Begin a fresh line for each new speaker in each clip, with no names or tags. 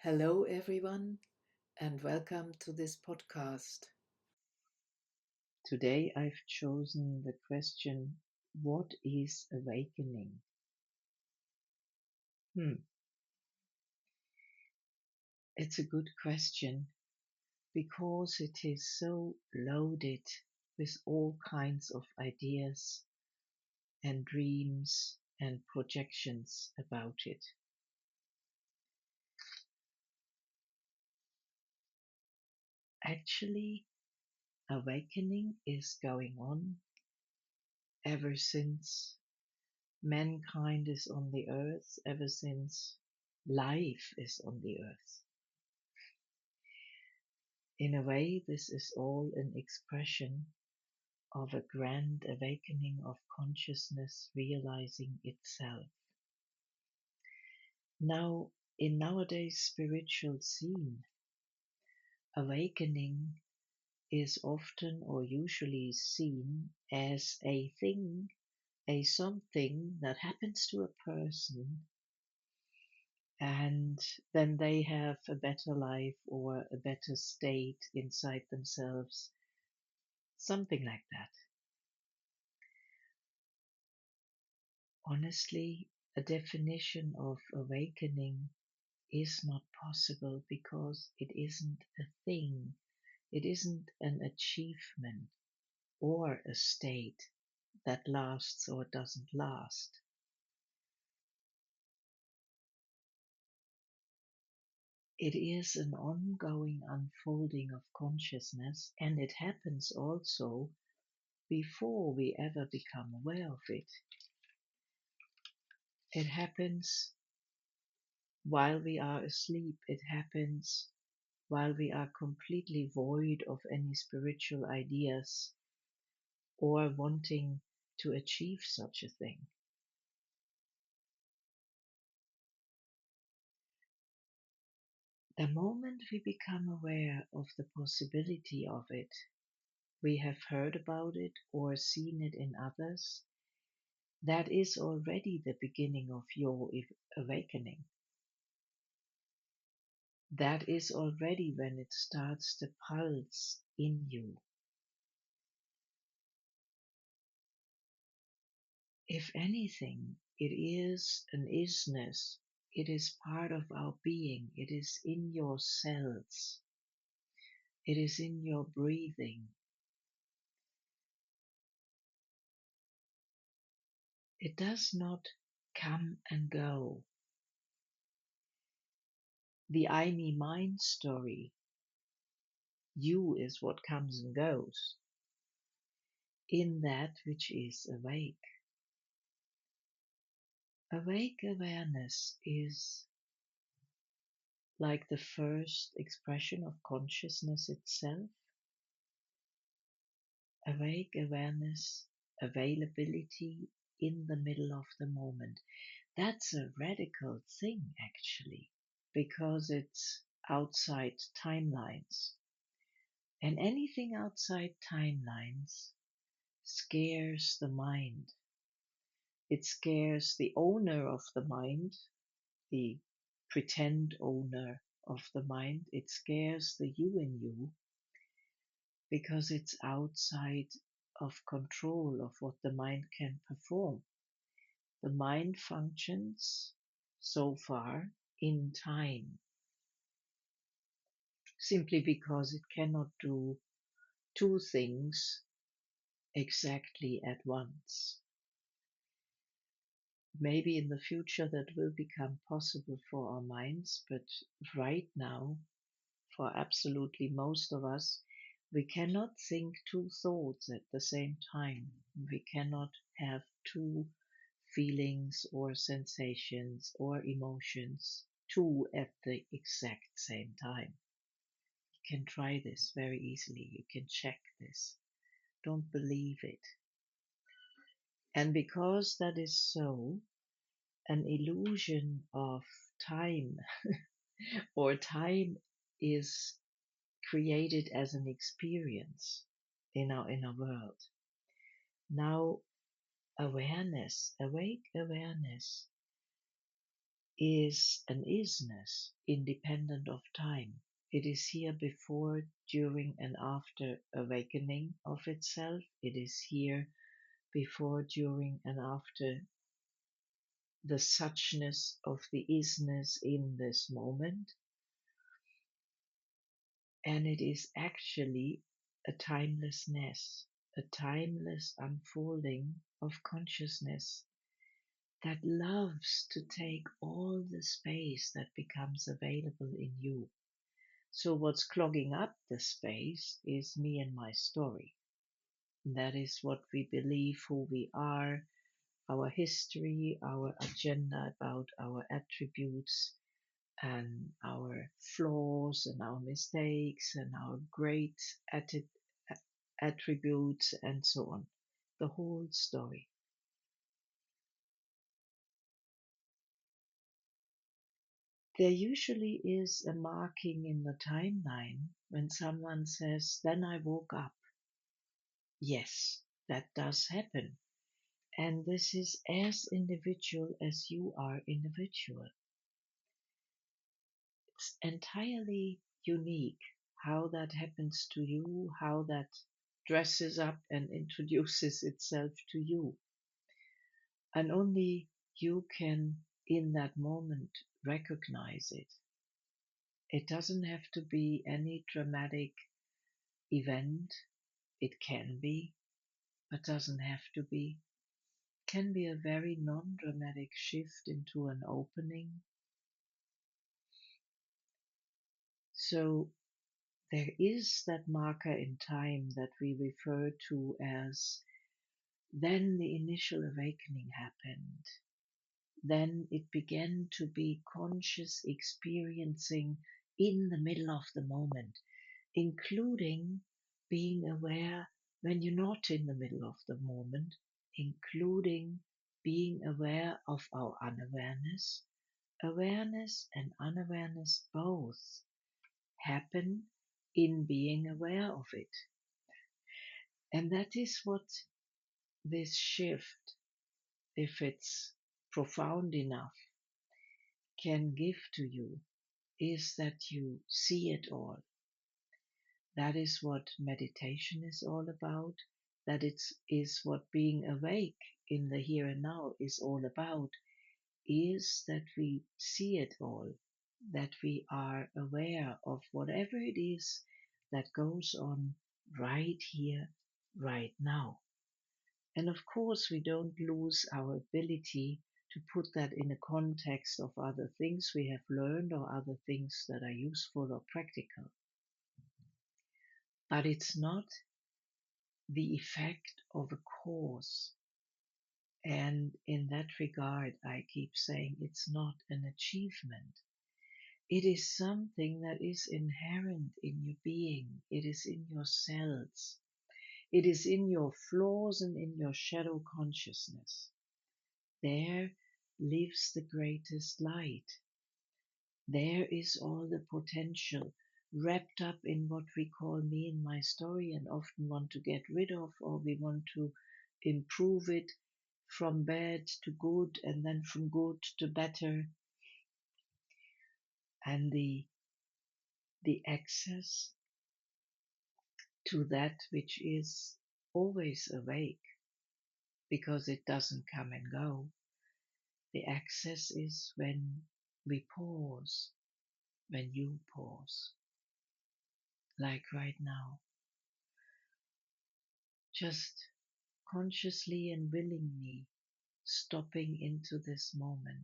Hello, everyone, and welcome to this podcast. Today I've chosen the question, what is awakening? It's a good question because it is so loaded with all kinds of ideas and dreams and projections about it. Actually, awakening is going on ever since mankind is on the earth, ever since life is on the earth. In a way, this is all an expression of a grand awakening of consciousness realizing itself. Now, in nowadays spiritual scene, awakening is often or usually seen as a thing, a something that happens to a person, and then they have a better life or a better state inside themselves, something like that. Honestly, a definition of awakening is not possible because it isn't a thing, it isn't an achievement or a state that lasts or doesn't last. It is an ongoing unfolding of consciousness, and it happens also before we ever become aware of it. It happens while we are asleep. It happens while we are completely void of any spiritual ideas or wanting to achieve such a thing. The moment we become aware of the possibility of it, we have heard about it or seen it in others, that is already the beginning of your awakening. That is already when it starts to pulse in you. If anything, it is an isness. It is part of our being. It is in your cells. It is in your breathing. It does not come and go. The I, me, mine story, you is what comes and goes in that which is awake. Awake awareness is like the first expression of consciousness itself. Awake awareness, availability in the middle of the moment. That's a radical thing, actually, because it's outside timelines. And anything outside timelines scares the mind. It scares the owner of the mind, the pretend owner of the mind. It scares the you in you because it's outside of control of what the mind can perform. The mind functions so far in time, simply because it cannot do two things exactly at once. Maybe in the future that will become possible for our minds, but right now, for absolutely most of us, we cannot think two thoughts at the same time. We cannot have two feelings or sensations or emotions, two at the exact same time. You can try this very easily. You can check this. Don't believe it. And because that is so, an illusion of time, or time is created as an experience in our inner world. Now, awareness, awake awareness, is an isness independent of time. It is here before, during, and after awakening of itself. It is here before, during, and after the suchness of the isness in this moment. And it is actually a timelessness, a timeless unfolding of consciousness that loves to take all the space that becomes available in you. So what's clogging up the space is me and my story. That is what we believe, who we are, our history, our agenda about our attributes and our flaws and our mistakes and our great attributes and so on. The whole story. There usually is a marking in the timeline when someone says, then I woke up. Yes, that does happen. And this is as individual as you are individual. It's entirely unique how that happens to you, how that dresses up and introduces itself to you. And only you can, in that moment, recognize it. It doesn't have to be any dramatic event. It can be, but doesn't have to be. Can be a very non-dramatic shift into an opening. So there is that marker in time that we refer to as then the initial awakening happened. Then it began to be conscious experiencing in the middle of the moment, including being aware when you're not in the middle of the moment, including being aware of our unawareness. Awareness and unawareness both happen in being aware of it. And that is what this shift, if it's profound enough, can give to you, is that you see it all. That is what meditation is all about. That is what being awake in the here and now is all about, is that we see it all, that we are aware of whatever it is that goes on right here, right now. And of course, we don't lose our ability to put that in a context of other things we have learned or other things that are useful or practical. But it's not the effect of a cause. And in that regard, I keep saying it's not an achievement. It is something that is inherent in your being. It is in your cells. It is in your flaws and in your shadow consciousness. There lives the greatest light. There is all the potential wrapped up in what we call me and my story and often want to get rid of, or we want to improve it from bad to good and then from good to better. And the access to that which is always awake, because it doesn't come and go. The access is when we pause, when you pause, like right now, just consciously and willingly stopping into this moment,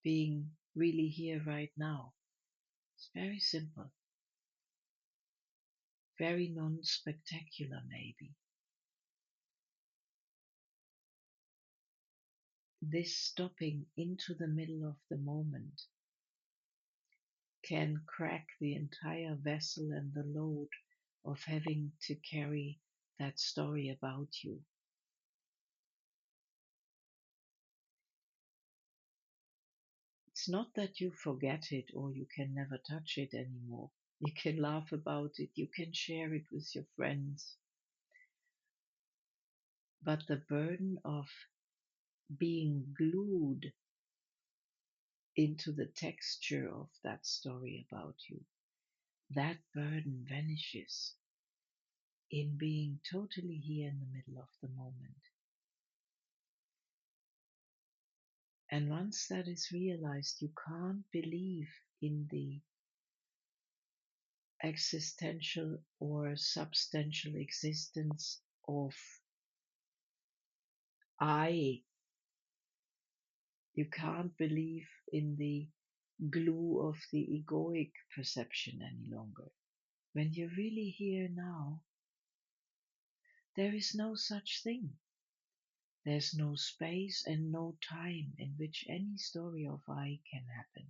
being really here right now. It's very simple, very non-spectacular maybe. This stopping into the middle of the moment can crack the entire vessel and the load of having to carry that story about you. It's not that you forget it or you can never touch it anymore. You can laugh about it, you can share it with your friends. But the burden of being glued into the texture of that story about you, that burden vanishes in being totally here in the middle of the moment. And once that is realized, you can't believe in the existential or substantial existence of I. You can't believe in the glue of the egoic perception any longer. When you're really here now, there is no such thing. There's no space and no time in which any story of I can happen.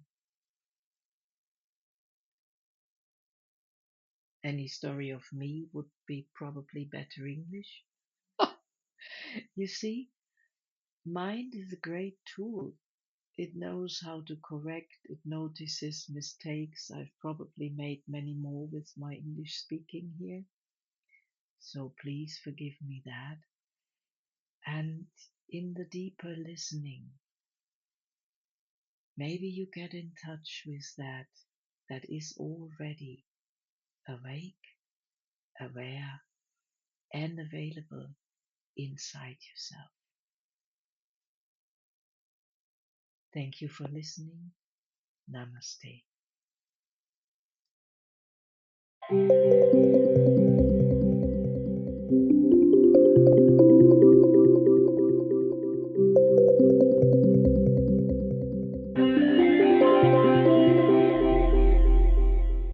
Any story of me would be probably better English. You see, mind is a great tool. It knows how to correct, it notices mistakes. I've probably made many more with my English speaking here, so please forgive me that. And in the deeper listening, maybe you get in touch with that is already awake, aware, and available inside yourself. Thank you for listening. Namaste.